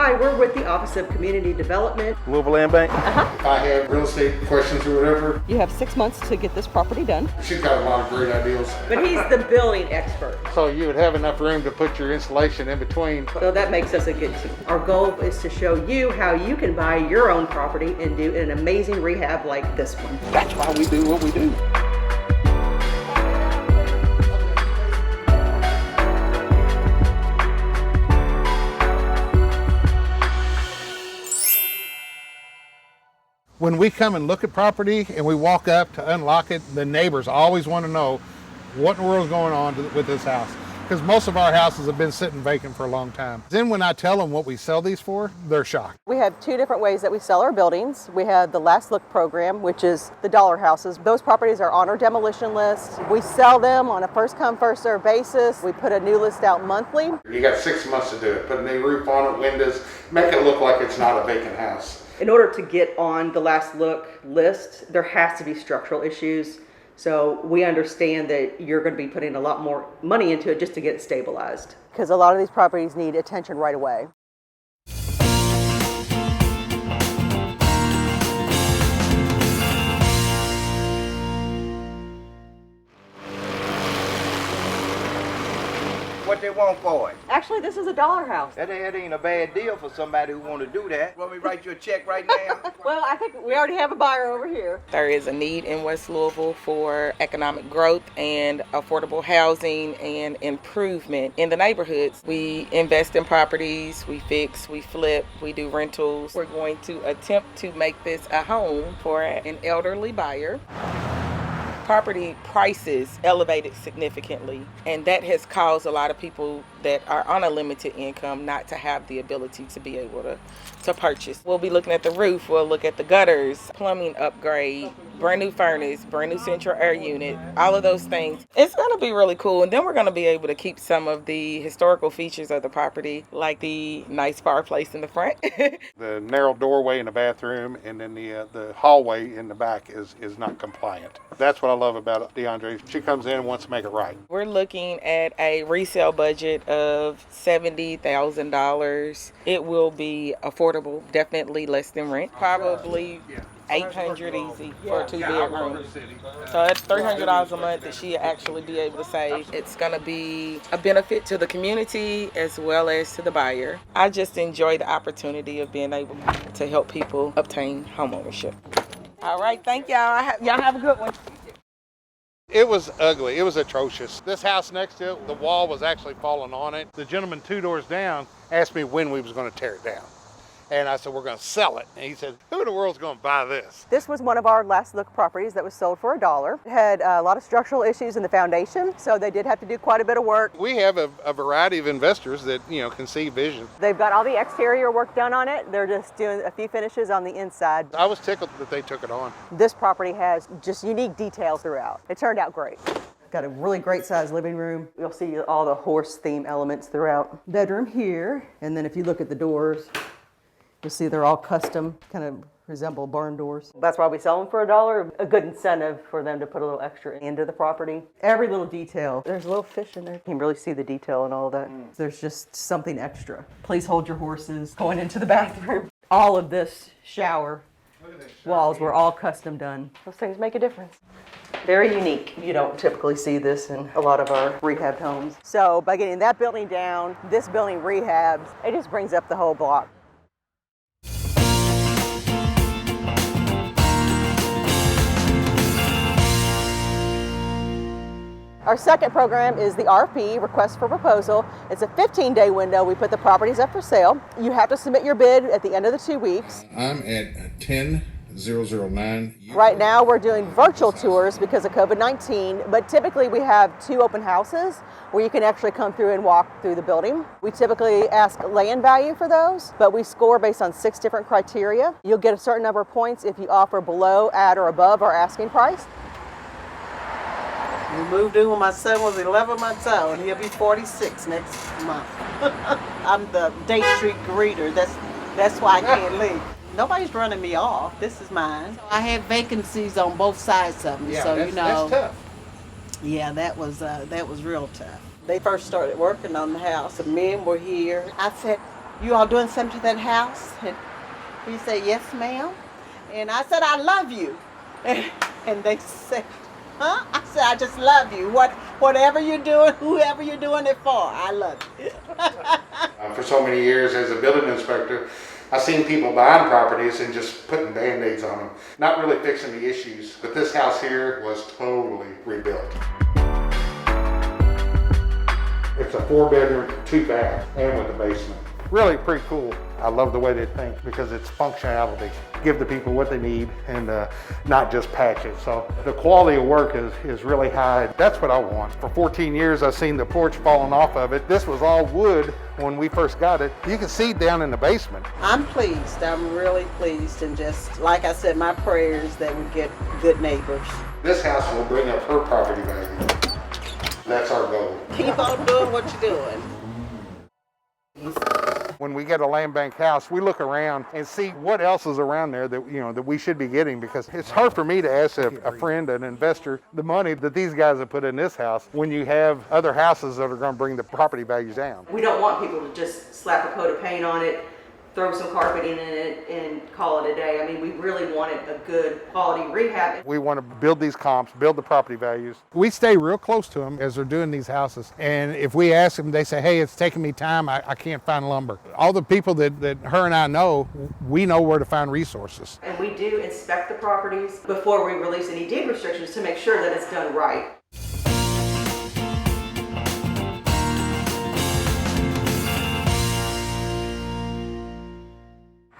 Hi, we're with the Office of Community Development. Louisville Land Bank. If I have real estate questions or whatever, You have 6 months to get this property done. she's got a lot of great ideas. But he's the building expert, So you would have enough room to put your insulation in between. so that makes us a good team. Our goal is to show you how you can buy your own property and do an amazing rehab like this one. That's why we do what we do. When we come and look at property and we walk up to unlock it, the neighbors always want to know what in the world is going on with this house. Because most of our houses have been sitting vacant for a long time. Then when I tell them what we sell these for, they're shocked. We have 2 different ways that we sell our buildings. We have the Last Look program, which is the dollar houses. Those properties are on our demolition list. We sell them on a first come, first served basis. We put a new list out monthly. You got 6 months to do it. Put a new roof on it, windows, make it look like it's not a vacant house. In order to get on the Last Look list, there has to be structural issues. So we understand that you're going to be putting a lot more money into it just to get it stabilized. Because a lot of these properties need attention right away. What they want for it. Actually, this is a dollar house. That ain't a bad deal for somebody who want to do that. Want me to write you a check right now? Well, I think we already have a buyer over here. There is a need in West Louisville for economic growth and affordable housing and improvement in the neighborhoods. We invest in properties, we fix, we flip, we do rentals. We're going to attempt to make this a home for an elderly buyer. Property prices elevated significantly, and that has caused a lot of people that are on a limited income not to have the ability to be able to purchase. We'll be looking at the roof, we'll look at the gutters, plumbing upgrade, brand new furnace, brand new central air unit, all of those things. It's going to be really cool, and then we're going to be able to keep some of the historical features of the property, like the nice fireplace in the front. The narrow doorway in the bathroom and then the hallway in the back is not compliant. That's what I love about DeAndre. She comes in and wants to make it right. We're looking at a resale budget of $70,000. It will be affordable, definitely less than rent. Probably $800 easy for a 2-bedroom. So that's $300 a month that she'll actually be able to save. It's going to be a benefit to the community as well as to the buyer. I just enjoy the opportunity of being able to help people obtain homeownership. All right, thank y'all. Y'all have a good one. It was ugly. It was atrocious. This house next to it, the wall was actually falling on it. The gentleman 2 doors down asked me when we was going to tear it down. And I said, we're going to sell it. And he said, who in the world's going to buy this? This was one of our Last Look properties that was sold for $1. It had a lot of structural issues in the foundation, so they did have to do quite a bit of work. We have a variety of investors that, can see vision. They've got all the exterior work done on it. They're just doing a few finishes on the inside. I was tickled that they took it on. This property has just unique details throughout. It turned out great. Got a really great sized living room. You'll see all the horse theme elements throughout. Bedroom here, and then if you look at the doors, you'll see they're all custom, kind of resemble barn doors. That's why we sell them for $1. A good incentive for them to put a little extra into the property. Every little detail. There's a little fish in there. You can really see the detail and all that. There's just something extra. Please hold your horses going into the bathroom. All of this shower walls were all custom done. Those things make a difference. Very unique. You don't typically see this in a lot of our rehab homes. So by getting that building down, this building rehabs, it just brings up the whole block. Our second program is the RFP, Request for Proposal. It's a 15-day window. We put the properties up for sale. You have to submit your bid at the end of the 2 weeks. I'm at 10009. Right now we're doing virtual tours because of COVID-19, but typically we have 2 open houses where you can actually come through and walk through the building. We typically ask land value for those, but we score based on 6 different criteria. You'll get a certain number of points if you offer below, at, or above our asking price. We moved in when my son was 11 months old, and he'll be 46 next month. I'm the Day Street greeter. That's why I can't leave. Nobody's running me off. This is mine. I had vacancies on both sides of me, so that's tough. Yeah, that was real tough. They first started working on the house. The men were here. I said, you all doing something to that house? And he said, yes, ma'am. And I said, I love you. And they said, huh? I said, I just love you. Whatever you're doing, whoever you're doing it for, I love you. For so many years as a building inspector, I've seen people buying properties and just putting Band-Aids on them, not really fixing the issues. But this house here was totally rebuilt. It's a 4-bedroom, 2-bath, and with a basement. Really pretty cool. I love the way they think because it's functionality. Give the people what they need and not just patch it. So the quality of work is really high. That's what I want. For 14 years, I've seen the porch falling off of it. This was all wood when we first got it. You can see down in the basement. I'm pleased. I'm really pleased. And just, like I said, my prayer is that we get good neighbors. This house will bring up her property value. That's our goal. Keep on doing what you're doing. When we get a land bank house, we look around and see what else is around there that that we should be getting, because it's hard for me to ask a friend, an investor, the money that these guys have put in this house when you have other houses that are going to bring the property values down. We don't want people to just slap a coat of paint on it, throw some carpeting in it, and call it a day. I mean, we really wanted a good quality rehab. We want to build these comps, build the property values. We stay real close to them as they're doing these houses. And if we ask them, they say, hey, it's taking me time, I can't find lumber. All the people that her and I know, we know where to find resources. And we do inspect the properties before we release any deed restrictions to make sure that it's done right.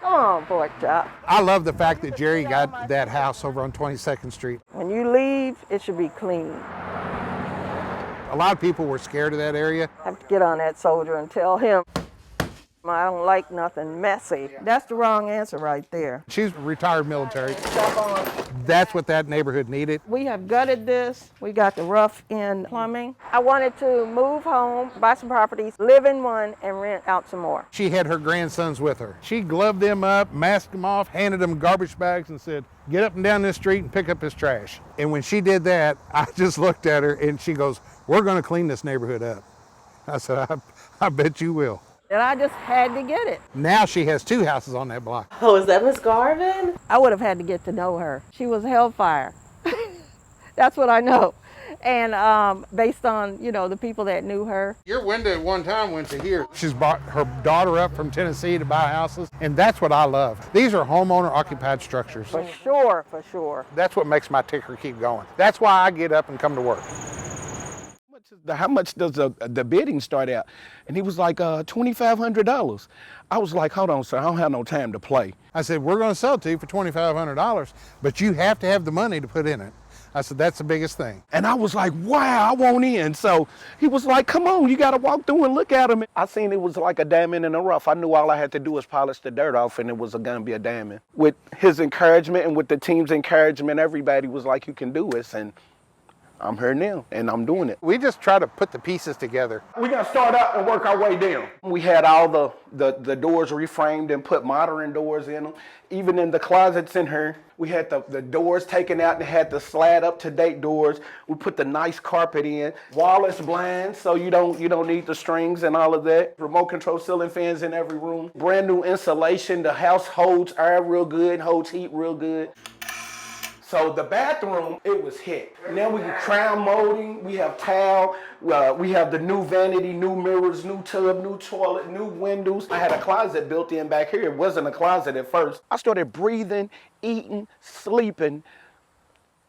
Come on, Porkchop. I love the fact that Jerry got that house over on 22nd Street. When you leave, it should be clean. A lot of people were scared of that area. I have to get on that soldier and tell him I don't like nothing messy. That's the wrong answer right there. She's retired military. That's what that neighborhood needed. We have gutted this. We got the rough end plumbing. I wanted to move home, buy some properties, live in one, and rent out some more. She had her grandsons with her. She gloved them up, masked them off, handed them garbage bags and said, get up and down this street and pick up his trash. And when she did that, I just looked at her and she goes, we're going to clean this neighborhood up. I said, I bet you will. And I just had to get it. Now she has 2 houses on that block. Oh, is that Miss Garvin? I would have had to get to know her. She was hellfire. That's what I know. And based on, the people that knew her. Your window at one time went to here. She's brought her daughter up from Tennessee to buy houses, and that's what I love. These are homeowner-occupied structures. For sure, for sure. That's what makes my ticker keep going. That's why I get up and come to work. How much does the bidding start out? And he was like, $2,500. I was like, hold on, sir, I don't have no time to play. I said, we're going to sell it to you for $2,500, but you have to have the money to put in it. I said, that's the biggest thing. And I was like, wow, I want in. So he was like, come on, you got to walk through and look at him. I seen it was like a diamond in the rough. I knew all I had to do was polish the dirt off and it was going to be a diamond. With his encouragement and with the team's encouragement, everybody was like, you can do this. And I'm here now, and I'm doing it. We just try to put the pieces together. We're gonna start up and work our way down. We had all the doors reframed and put modern doors in them. Even in the closets in here, we had the doors taken out and had the slide up-to-date doors. We put the nice carpet in, wallless blinds, so you don't need the strings and all of that. Remote control ceiling fans in every room. Brand new insulation. The house holds air real good, holds heat real good. So the bathroom, it was hit. Now we get crown molding, we have tile, we have the new vanity, new mirrors, new tub, new toilet, new windows. I had a closet built in back here. It wasn't a closet at first. I started breathing, eating, sleeping,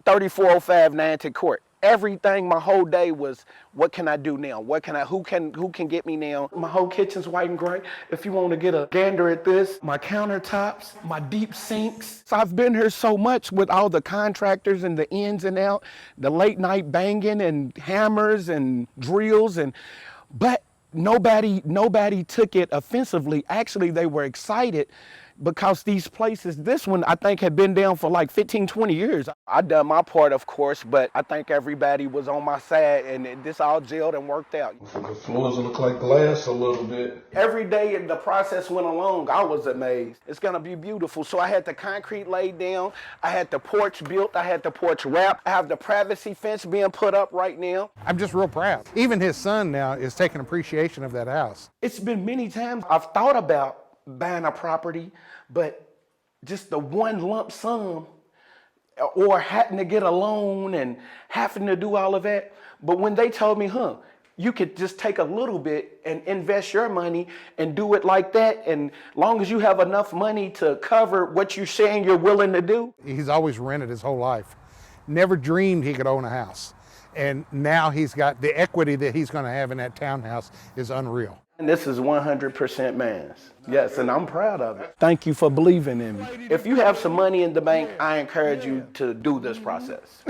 3405 Nantucket Court. Everything, my whole day was, what can I do now? Who can get me now? My whole kitchen's white and gray. If you want to get a gander at this, my countertops, my deep sinks. So I've been here so much with all the contractors and the ins and out, the late night banging and hammers and drills, but nobody took it offensively. Actually, they were excited because these places, this one I think had been down for like 15, 20 years. I done my part, of course, but I think everybody was on my side and this all gelled and worked out. The floors look like glass a little bit. Every day the process went along, I was amazed. It's gonna be beautiful. So I had the concrete laid down, I had the porch built, I had the porch wrapped, I have the privacy fence being put up right now. I'm just real proud. Even his son now is taking appreciation of that house. It's been many times I've thought about buying a property, but just the one lump sum or having to get a loan and having to do all of that. But when they told me, you could just take a little bit and invest your money and do it like that, and long as you have enough money to cover what you're saying you're willing to do. He's always rented his whole life. Never dreamed he could own a house. And now he's got the equity that he's going to have in that townhouse is unreal. And this is 100% man's. Yes, and I'm proud of it. Thank you for believing in me. If you have some money in the bank, I encourage you to do this process.